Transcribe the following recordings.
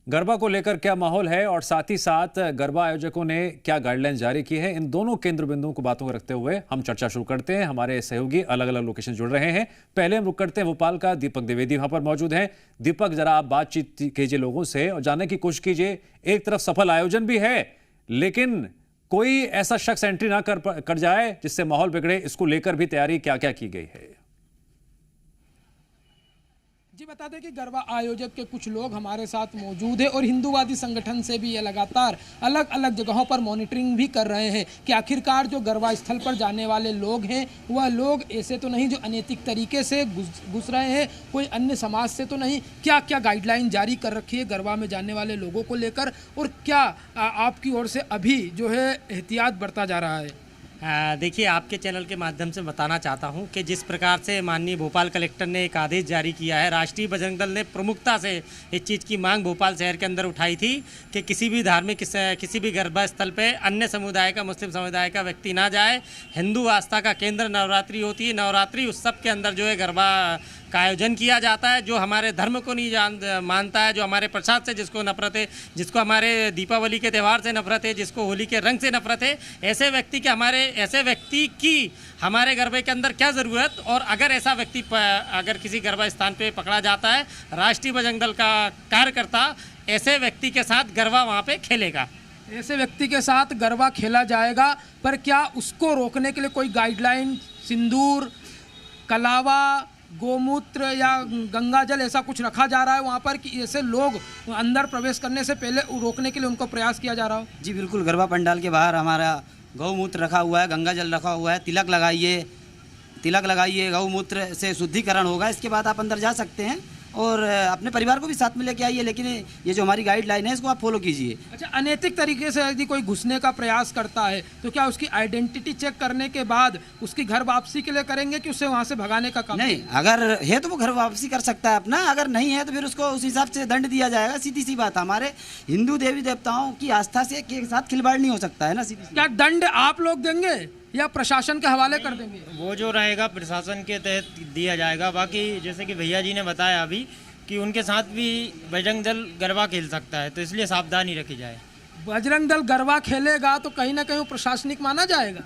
गरबा को लेकर क्या माहौल है और साथ ही साथ गरबा आयोजकों ने क्या गाइडलाइन जारी की है, इन दोनों केंद्र बिंदुओं को बातों को रखते हुए हम चर्चा शुरू करते हैं। हमारे सहयोगी अलग अलग लोकेशन जुड़ रहे हैं। पहले हम रुक करते हैं भोपाल का। दीपक द्विवेदी वहां पर मौजूद हैं। दीपक, जरा आप बातचीत कीजिए लोगों से और जानने की कोशिश कीजिए। एक तरफ सफल आयोजन भी है, लेकिन कोई ऐसा शख्स एंट्री ना कर जाए जिससे माहौल बिगड़े। इसको लेकर भी तैयारी क्या क्या की गई है? जी बता दें कि गरबा आयोजक के कुछ लोग हमारे साथ मौजूद है और हिंदूवादी संगठन से भी ये लगातार अलग अलग जगहों पर मॉनिटरिंग भी कर रहे हैं कि आखिरकार जो गरबा स्थल पर जाने वाले लोग हैं वह लोग ऐसे तो नहीं जो अनैतिक तरीके से घुस रहे हैं, कोई अन्य समाज से तो नहीं। क्या क्या गाइडलाइन जारी कर रखी है गरबा में जाने वाले लोगों को लेकर, और क्या आपकी ओर से अभी जो है एहतियात बरता जा रहा है? देखिए, आपके चैनल के माध्यम से बताना चाहता हूं कि जिस प्रकार से माननीय भोपाल कलेक्टर ने एक आदेश जारी किया है, राष्ट्रीय बजरंग दल ने प्रमुखता से इस चीज़ की मांग भोपाल शहर के अंदर उठाई थी कि किसी भी धार्मिक किसी भी गरबा स्थल पे अन्य समुदाय का, मुस्लिम समुदाय का व्यक्ति ना जाए। हिंदू आस्था का केंद्र नवरात्रि होती है, नवरात्रि उत्सव के अंदर जो है गरबा का आयोजन किया जाता है। जो हमारे धर्म को नहीं मानता है, जो हमारे प्रसाद से जिसको नफरत है, जिसको हमारे दीपावली के त्यौहार से नफरत है, जिसको होली के रंग से नफरत है, ऐसे व्यक्ति की हमारे गरबे के अंदर क्या ज़रूरत। और अगर ऐसा व्यक्ति अगर किसी गरबा स्थान पे पकड़ा जाता है, राष्ट्रीय बजरंग दल का कार्यकर्ता ऐसे व्यक्ति के साथ गरबा वहाँ पे खेलेगा। ऐसे व्यक्ति के साथ गरबा खेला जाएगा, पर क्या उसको रोकने के लिए कोई गाइडलाइन, सिंदूर, कलावा, गोमूत्र या गंगा जल ऐसा कुछ रखा जा रहा है वहाँ पर कि ऐसे लोग अंदर प्रवेश करने से पहले रोकने के लिए उनको प्रयास किया जा रहा हो? जी बिल्कुल, गरबा पंडाल के बाहर हमारा गौमूत्र रखा हुआ है, गंगा जल रखा हुआ है। तिलक लगाइए, गौमूत्र से शुद्धिकरण होगा। इसके बाद आप अंदर जा सकते हैं और अपने परिवार को भी साथ में लेके आइए, लेकिन ये जो हमारी गाइडलाइन है इसको आप फॉलो कीजिए। अच्छा, अनैतिक तरीके से यदि कोई घुसने का प्रयास करता है तो क्या उसकी आइडेंटिटी चेक करने के बाद उसकी घर वापसी के लिए करेंगे कि उसे वहाँ से भगाने का काम? नहीं, अगर है तो वो घर वापसी कर सकता है अपना, अगर नहीं है तो फिर उसको उस हिसाब से दंड दिया जाएगा। सीधी सी बात, हमारे हिंदू देवी देवताओं की आस्था से के साथ खिलवाड़ नहीं हो सकता है ना। सीधी क्या दंड आप लोग देंगे या प्रशासन के हवाले कर देंगे? वो जो रहेगा प्रशासन के तहत दिया जाएगा। बाकी जैसे कि भैया जी ने बताया अभी कि उनके साथ भी बजरंग दल गरबा खेल सकता है, तो इसलिए सावधानी रखी जाए। बजरंग दल गरबा खेलेगा तो कहीं ना कहीं प्रशासनिक माना जाएगा।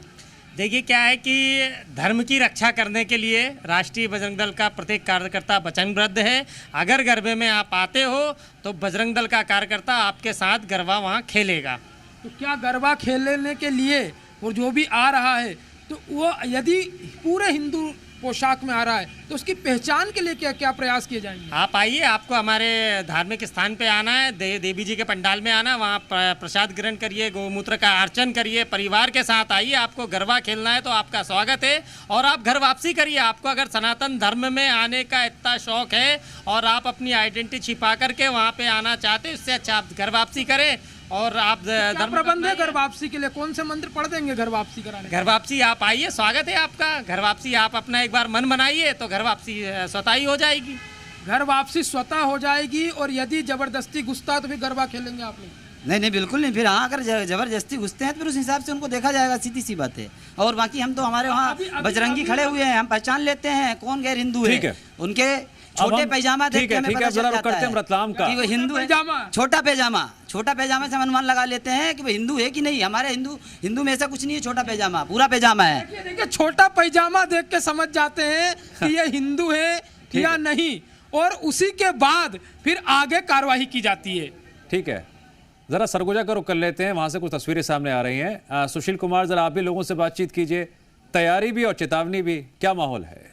देखिए, क्या है कि धर्म की रक्षा करने के लिए राष्ट्रीय बजरंग दल का प्रत्येक कार्यकर्ता वचनबद्ध है। अगर गरबे में आप आते हो तो बजरंग दल का कार्यकर्ता आपके साथ गरबा वहाँ खेलेगा। तो क्या गरबा खेलने के लिए और जो भी आ रहा है तो वो यदि पूरे हिंदू पोशाक में आ रहा है तो उसकी पहचान के लिए क्या क्या प्रयास किए जाएंगे? आप आइए, आपको हमारे धार्मिक स्थान पे आना है, देवी जी के पंडाल में आना, वहाँ प्रसाद ग्रहण करिए, गौमूत्र का अर्चन करिए, परिवार के साथ आइए। आपको गरबा खेलना है तो आपका स्वागत है और आप घर वापसी करिए। आपको अगर सनातन धर्म में आने का इतना शौक है और आप अपनी आइडेंटिटी छिपा करके वहाँ पे आना चाहते हैं, इससे अच्छा आप घर वापसी करें। और आप धर्म प्रबंध है घर वापसी के लिए? कौन से मंत्र पढ़ देंगे घर वापसी कराने? घर वापसी आप आइए, स्वागत है आपका। घर वापसी आप अपना एक बार मन बनाइए तो घर वापसी स्वतः ही हो जाएगी। घर वापसी स्वतः हो जाएगी। और यदि जबरदस्ती घुसता तो फिर गरबा खेलेंगे आप लोग? नहीं, बिल्कुल नहीं। फिर हाँ, अगर जबरदस्ती घुसते हैं तो फिर उस हिसाब से उनको देखा जाएगा, सीधी सी बात है। और बाकी हम तो हमारे वहाँ बजरंगी खड़े हुए हैं, हम पहचान लेते हैं कौन गैर हिंदू है। उनके छोटे पैजामा देख के हमें पता चल जाता है कि वो हिंदू है। छोटा पैजामा से हम अनुमान लगा लेते हैं कि वो हिंदू है कि नहीं। हमारे हिंदू में ऐसा कुछ नहीं है, छोटा पैजामा पूरा पैजामा है। देखिए, छोटा पैजामा देख के समझ जाते हैं कि ये हिंदू है या नहीं, और उसी के बाद फिर आगे कार्रवाई की जाती है। ठीक है, जरा सरगोजा का रुख कर लेते हैं। वहां से कुछ तस्वीरें सामने आ रही हैं। सुशील कुमार, जरा आप भी लोगों से बातचीत कीजिए। तैयारी भी और चेतावनी भी, क्या माहौल है?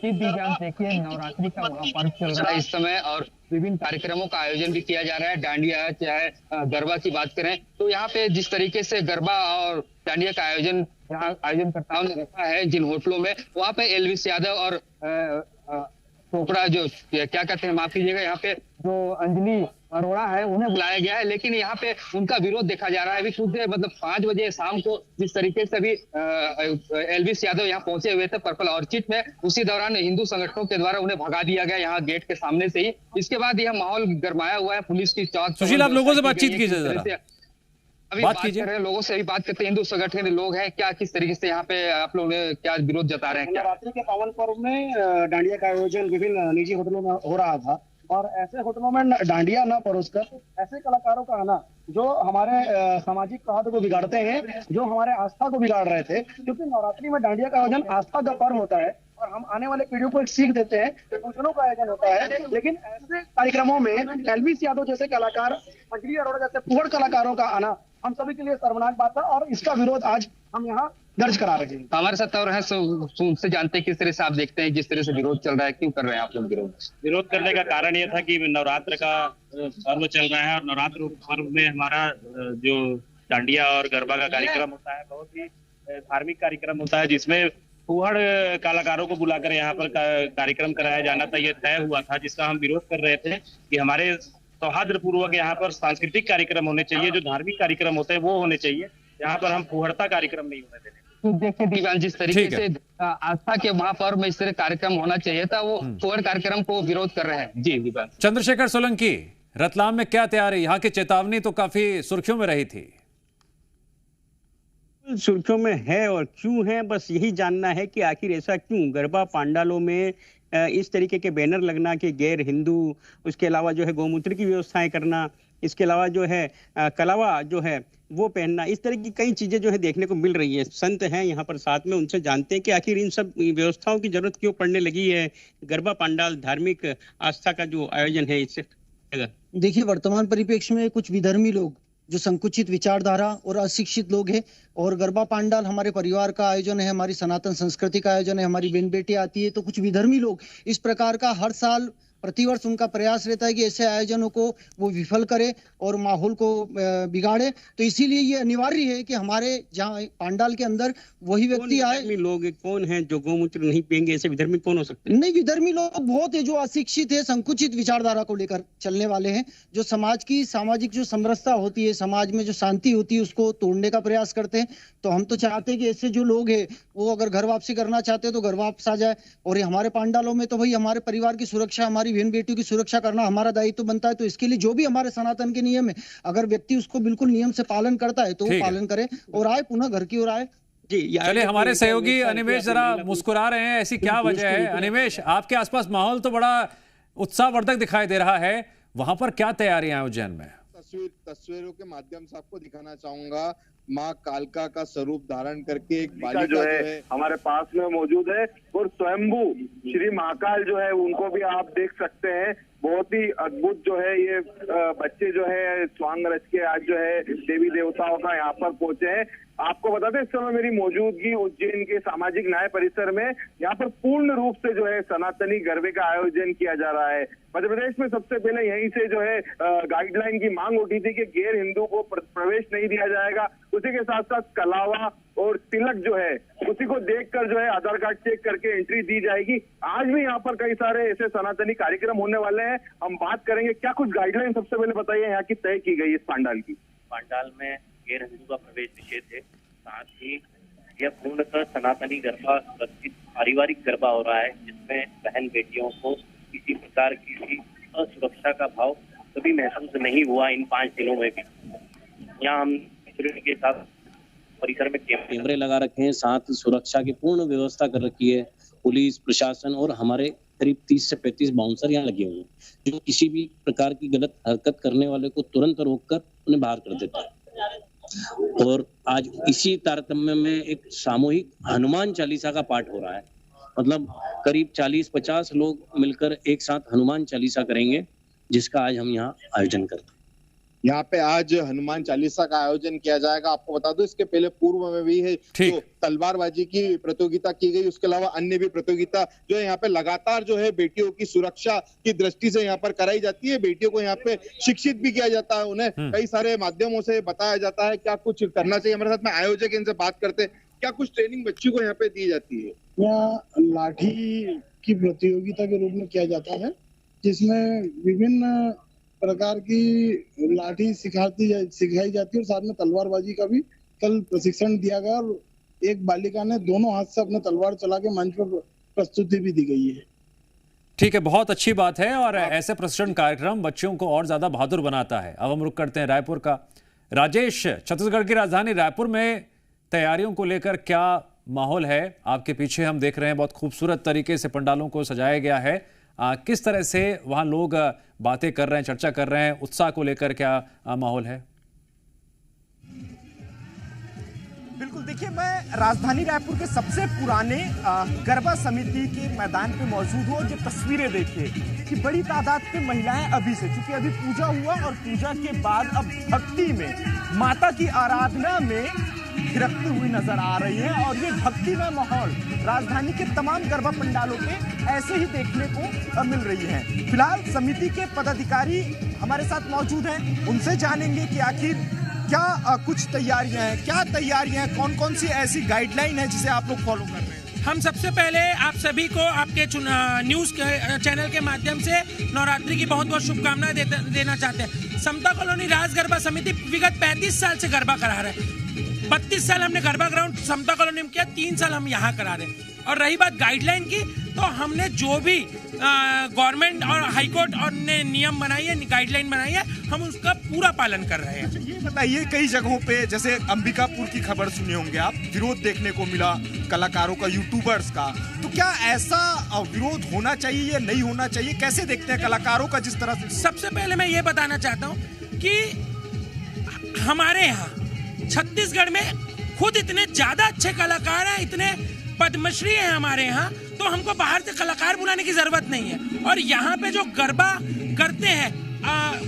देखिए, नवरात्रि का पर्व चल रहा है इस समय और विभिन्न कार्यक्रमों का आयोजन भी किया जा रहा है। डांडिया चाहे गरबा की बात करें तो यहाँ पे जिस तरीके से गरबा और डांडिया का आयोजन यहाँ आयोजनकर्ताओं ने रखा है जिन होटलों में, वहाँ पे एलविस यादव और चोपड़ा जो क्या कहते हैं, माफ कीजिएगा, यहाँ पे जो अंजलि अरोड़ा है उन्हें बुलाया गया है, लेकिन यहाँ पे उनका विरोध देखा जा रहा है। अभी खुद मतलब 5 बजे शाम को जिस तरीके से अभी एलविस यादव यहाँ पहुंचे हुए थे पर्पल ऑर्चिड में, उसी दौरान हिंदू संगठनों के द्वारा उन्हें भगा दिया गया यहाँ गेट के सामने से ही। इसके बाद यह माहौल गरमाया हुआ है, पुलिस की चौक। सुशील, आप लोगों से बातचीत कीजिए, अभी बात कर रहे हैं लोगों से, अभी बात करते हैं। हिंदू संगठन के लोग हैं, क्या किस तरीके से यहाँ पे आप लोग ने क्या विरोध जता रहे हैं? नवरात्रि के पावन पर्व में डांडिया का आयोजन विभिन्न निजी होटलों में हो रहा था, और ऐसे होटलों में डांडिया न परोसकर ऐसे कलाकारों का आना जो हमारे सामाजिक सौहार्द को बिगाड़ते हैं, जो हमारे आस्था को बिगाड़ रहे थे, क्योंकि नवरात्रि में डांडिया का आयोजन आस्था का पर्व होता है और हम आने वाले पीढ़ियों को एक सीख देते हैं, फंक्शनों का आयोजन होता है। लेकिन ऐसे कार्यक्रमों में एलवीस यादव जैसे कलाकार, अंजलि अरोड़ा जैसे फुहड़ कलाकारों का आना हम सभी के लिए शर्मनाक बात है और इसका विरोध आज हम यहाँ दर्ज करा रहे हैं। हमारे साथ और है, उनसे जानते हैं किस तरह से आप देखते हैं, जिस तरह से विरोध चल रहा है, क्यों कर रहे हैं आप लोग विरोध करने का कारण ये था कि नवरात्र का पर्व चल रहा है और नवरात्र पर्व में हमारा जो डांडिया और गरबा का कार्यक्रम होता है बहुत ही धार्मिक कार्यक्रम होता है, जिसमें फुहड़ कलाकारों को बुलाकर यहाँ पर कार्यक्रम कराया जाना था, ये तय हुआ था, जिसका हम विरोध कर रहे थे कि हमारे सौहार्द पूर्वक यहाँ पर सांस्कृतिक कार्यक्रम होने चाहिए, जो धार्मिक कार्यक्रम होते हैं वो होने चाहिए, यहाँ पर हम फुहड़ता कार्यक्रम नहीं होने देंगे। तो देखिए दीवान, जिस तरीके से आस्था के महापर्व में इस तरह कार्यक्रम होना चाहिए था, वो फुहड़ कार्यक्रम को विरोध कर रहे हैं। जी दीवान। चंद्रशेखर सोलंकी, रतलाम में क्या तैयारी? यहाँ की चेतावनी तो काफी सुर्खियों में रही थी। सुर्खियों में है और क्यों है, बस यही जानना है कि आखिर ऐसा क्यों। गरबा पांडालों में इस तरीके के बैनर लगना कि गैर हिंदू, उसके अलावा जो है गौमूत्र की व्यवस्थाएं करना, इसके अलावा जो है कलावा जो है वो पहनना, इस तरह की कई चीजें जो है देखने को मिल रही है। संत हैं यहाँ पर साथ में, उनसे जानते हैं कि आखिर इन सब व्यवस्थाओं की जरूरत क्यों पड़ने लगी है। गरबा पांडाल धार्मिक आस्था का जो आयोजन है, इससे देखिए वर्तमान परिप्रेक्ष्य में कुछ विधर्मी लोग जो संकुचित विचारधारा और अशिक्षित लोग हैं, और गरबा पांडाल हमारे परिवार का आयोजन है, हमारी सनातन संस्कृति का आयोजन है, हमारी बहन बेटी आती है, तो कुछ विधर्मी लोग इस प्रकार का हर साल प्रतिवर्ष उनका प्रयास रहता है कि ऐसे आयोजनों को वो विफल करे और माहौल को बिगाड़े। तो इसीलिए ये अनिवार्य है कि हमारे जहाँ पांडाल के अंदर वही व्यक्ति आए। लोग कौन हैं जो गौमूत्र नहीं पिएंगे? ऐसे विधर्मी कौन हो सकते हैं? नहीं, विधर्मी लोग बहुत है जो अशिक्षित है, संकुचित विचारधारा को लेकर चलने वाले हैं, जो समाज की सामाजिक जो समरसता होती है, समाज में जो शांति होती है, उसको तोड़ने का प्रयास करते हैं। तो हम तो चाहते हैं कि ऐसे जो लोग हैं वो अगर घर वापसी करना चाहते हैं तो घर वापस आ जाए। और हमारे पांडालों में तो भाई हमारे परिवार की सुरक्षा, हमारी बहन बेटियों की सुरक्षा करना हमारा दायित्व बनता है। तो इसके लिए जो भी हमारे सनातन के नियम है, अगर व्यक्ति उसको बिल्कुल नियम से पालन करता है तो वो पालन करे और आए, पुनः घर की ओर आए। जी चलिए, हमारे सहयोगी अनिमेश जरा मुस्कुरा रहे हैं, ऐसी क्या वजह है? अनिमेश, आपके आसपास माहौल तो बड़ा उत्साहवर्धक दिखाई दे रहा है, वहां पर क्या तैयारियां हैं उज्जैन में? तस्वीरों के माध्यम से आपको दिखाना चाहूंगा, माँ कालका का स्वरूप धारण करके एक बालिका जो है हमारे पास में मौजूद है, और स्वयंभू श्री महाकाल जो है उनको भी आप देख सकते हैं। बहुत ही अद्भुत जो है ये बच्चे जो है स्वांग रच के आज जो है देवी देवताओं का यहाँ पर पहुंचे हैं। आपको बता दें, इस समय मेरी मौजूदगी उज्जैन के सामाजिक न्याय परिसर में, यहाँ पर पूर्ण रूप से जो है सनातनी गरबे का आयोजन किया जा रहा है। मध्य प्रदेश में सबसे पहले यहीं से जो है गाइडलाइन की मांग उठी थी कि गैर हिंदू को प्रवेश नहीं दिया जाएगा। उसी के साथ साथ कलावा और तिलक जो है उसी को देखकर जो है आधार कार्ड चेक करके एंट्री दी जाएगी। आज भी यहाँ पर कई सारे ऐसे सनातनी कार्यक्रम होने वाले हैं, हम बात करेंगे क्या कुछ गाइडलाइन सबसे पहले बताइए यहाँ की तय की गई इस पांडाल की। पांडाल में गैर हिंदू का प्रवेश निषेध है, साथ ही यह पूर्णतः सनातनी गरबा सुरक्षित पारिवारिक गरबा हो रहा है, जिसमें बहन बेटियों को किसी प्रकार की भी असुरक्षा का भाव कभी महसूस नहीं हुआ इन 5 दिनों में भी। यहाँ हम के साथ परिसर में कैमरे लगा रखे हैं, साथ सुरक्षा की पूर्ण व्यवस्था कर रखी है। पुलिस प्रशासन और हमारे करीब 30 से 35 बाउंसर यहाँ लगे हुए हैं, जो किसी भी प्रकार की गलत हरकत करने वाले को तुरंत रोककर उन्हें बाहर कर देता है। और आज इसी तारतम्य में एक सामूहिक हनुमान चालीसा का पाठ हो रहा है, मतलब करीब 40-50 लोग मिलकर एक साथ हनुमान चालीसा करेंगे, जिसका आज हम यहाँ आयोजन करते हैं। यहाँ पे आज हनुमान चालीसा का आयोजन किया जाएगा। आपको बता दो, इसके पहले पूर्व में भी है तो तलवारबाजी की प्रतियोगिता की गई, उसके अलावा अन्य भी प्रतियोगिता जो है यहाँ पे लगातार जो है बेटियों की सुरक्षा की दृष्टि से यहाँ पर कराई जाती है। बेटियों को यहाँ पे शिक्षित भी किया जाता है, उन्हें कई सारे माध्यमों से बताया जाता है क्या कुछ करना चाहिए। हमारे साथ में आयोजक इनसे बात करते हैं, क्या कुछ ट्रेनिंग बच्ची को यहाँ पे दी जाती है? यहाँ लाठी की प्रतियोगिता के रूप में किया जाता है, जिसमें विभिन्न प्रकार की लाठी सिखाई जाती है और साथ में तलवारबाजी का भी कल प्रशिक्षण दिया गया और एक बालिका ने दोनों हाथ से अपने तलवार चला के मंच पर प्रस्तुति भी दी गई है। ठीक है, बहुत अच्छी बात है और ऐसे प्रशिक्षण कार्यक्रम बच्चों को और ज्यादा बहादुर बनाता है। अब हम रुक करते हैं रायपुर का। राजेश, छत्तीसगढ़ की राजधानी रायपुर में तैयारियों को लेकर क्या माहौल है? आपके पीछे हम देख रहे हैं बहुत खूबसूरत तरीके से पंडालों को सजाया गया है। किस तरह से वहां लोग बातें कर रहे हैं, चर्चा कर रहे हैं, उत्साह को लेकर क्या माहौल है? बिल्कुल, देखिए मैं राजधानी रायपुर के सबसे पुराने गरबा समिति के मैदान पे मौजूद हूँ। जो तस्वीरें देखिए कि बड़ी तादाद पे महिलाएं अभी से, क्योंकि अभी पूजा हुआ और पूजा के बाद अब भक्ति में, माता की आराधना में थिरकती हुई नजर आ रही है। और ये भक्तिमय माहौल राजधानी के तमाम गरबा पंडालों पे ऐसे ही देखने को मिल रही है। फिलहाल समिति के पदाधिकारी हमारे साथ मौजूद हैं, उनसे जानेंगे कि आखिर क्या कुछ तैयारियां हैं, क्या तैयारियां हैं, कौन कौन सी ऐसी गाइडलाइन है जिसे आप लोग फॉलो कर रहे हैं। हम सबसे पहले आप सभी को आपके न्यूज़ के चैनल के माध्यम से नवरात्रि की बहुत बहुत शुभकामनाएं देना चाहते हैं। समता कॉलोनी राज गरबा समिति विगत 35 साल से गरबा करा रहे हैं। 32 साल हमने गरबा ग्राउंड समता कॉलोनी में किया, 3 साल हम यहाँ करा रहे हैं। और रही बात गाइडलाइन की, तो हमने जो भी गवर्नमेंट और हाईकोर्ट और ने नियम बनाई है, गाइडलाइन बनाई है, हम उसका पूरा पालन कर रहे हैं। ये बताइए, कई जगहों पे जैसे अंबिकापुर की खबर सुने होंगे आप, विरोध देखने को मिला कलाकारों का, यूट्यूबर्स का, तो क्या ऐसा विरोध होना चाहिए या नहीं होना चाहिए? कैसे देखते हैं कलाकारों का जिस तरह से? सबसे पहले मैं ये बताना चाहता हूँ कि हमारे यहाँ छत्तीसगढ़ में खुद इतने ज्यादा अच्छे कलाकार हैं, इतने पद्मश्री है हमारे यहाँ, तो हमको बाहर से कलाकार बुलाने की जरूरत नहीं है। और यहाँ पे जो गरबा करते हैं,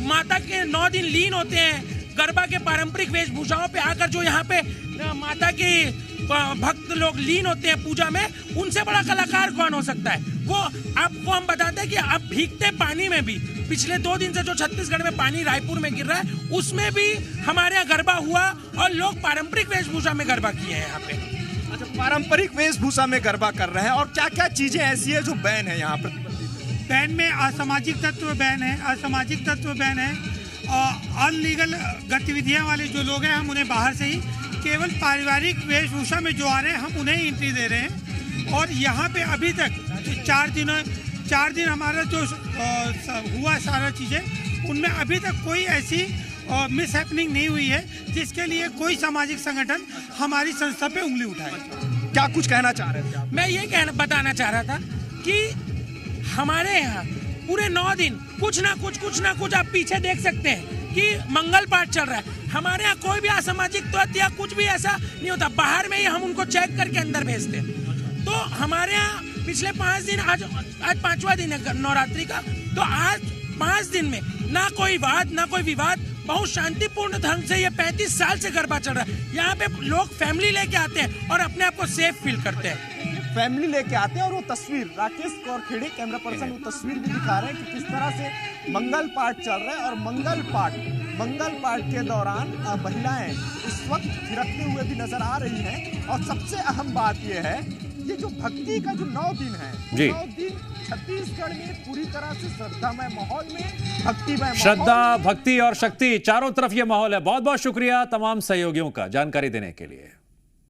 माता के 9 दिन लीन होते हैं, गरबा के पारंपरिक वेशभूषाओं पे आकर जो यहाँ पे माता के भक्त लोग लीन होते हैं पूजा में, उनसे बड़ा कलाकार कौन हो सकता है? वो आपको हम बताते हैं कि अब भीगते पानी में भी, पिछले 2 दिन से जो छत्तीसगढ़ में पानी रायपुर में गिर रहा है, उसमें भी हमारे यहाँ गरबा हुआ और लोग पारंपरिक वेशभूषा में गरबा किए हैं यहाँ पे। अच्छा, पारंपरिक वेशभूषा में गरबा कर रहे हैं। और क्या क्या चीजें ऐसी है जो बैन है यहाँ पर? बैन में असामाजिक तत्व बैन है, असामाजिक तत्व बैन है, और अनलीगल गतिविधियां वाले जो लोग हैं, हम उन्हें बाहर से ही, केवल पारिवारिक वेशभूषा में जो आ रहे हैं, हम उन्हें ही एंट्री दे रहे हैं। और यहाँ पे अभी तक 4 दिन हमारा जो हुआ सारा चीज़ें, उनमें अभी तक कोई ऐसी मिस हैपनिंग नहीं हुई है जिसके लिए कोई सामाजिक संगठन हमारी संस्था पे उंगली उठाए। क्या कुछ कहना चाह रहे थे? मैं ये बताना चाह रहा था कि हमारे यहाँ पूरे 9 दिन कुछ ना कुछ आप पीछे देख सकते हैं कि मंगल पाठ चल रहा है। हमारे यहाँ कोई भी असामाजिक तत्व या कुछ भी ऐसा नहीं होता, बाहर में ही हम उनको चेक करके अंदर भेजते हैं। तो हमारे यहाँ पिछले 5 दिन, आज 5वां दिन है नवरात्रि का, तो आज 5 दिन में ना कोई वाद ना कोई विवाद, बहुत शांतिपूर्ण ढंग से ये 35 साल से गरबा चल रहा है। यहाँ पे लोग फैमिली लेके आते हैं और अपने आप को सेफ फील करते हैं। फैमिली लेके आते हैं। और वो तस्वीर राकेश कौरखेड़े कैमरा पर्सन वो तस्वीर भी दिखा रहे हैं कि किस तरह से मंगल पाठ चल रहा है। और मंगल पाठ के दौरान महिलाएं इस वक्त थिरकते हुए भी नजर आ रही हैं। और सबसे अहम बात यह है, ये जो भक्ति का जो 9 दिन है, 9 दिन छत्तीसगढ़ में पूरी तरह से श्रद्धामय माहौल में, भक्तिमय, श्रद्धा, भक्ति और शक्ति चारों तरफ ये माहौल है। बहुत बहुत शुक्रिया तमाम सहयोगियों का जानकारी देने के लिए।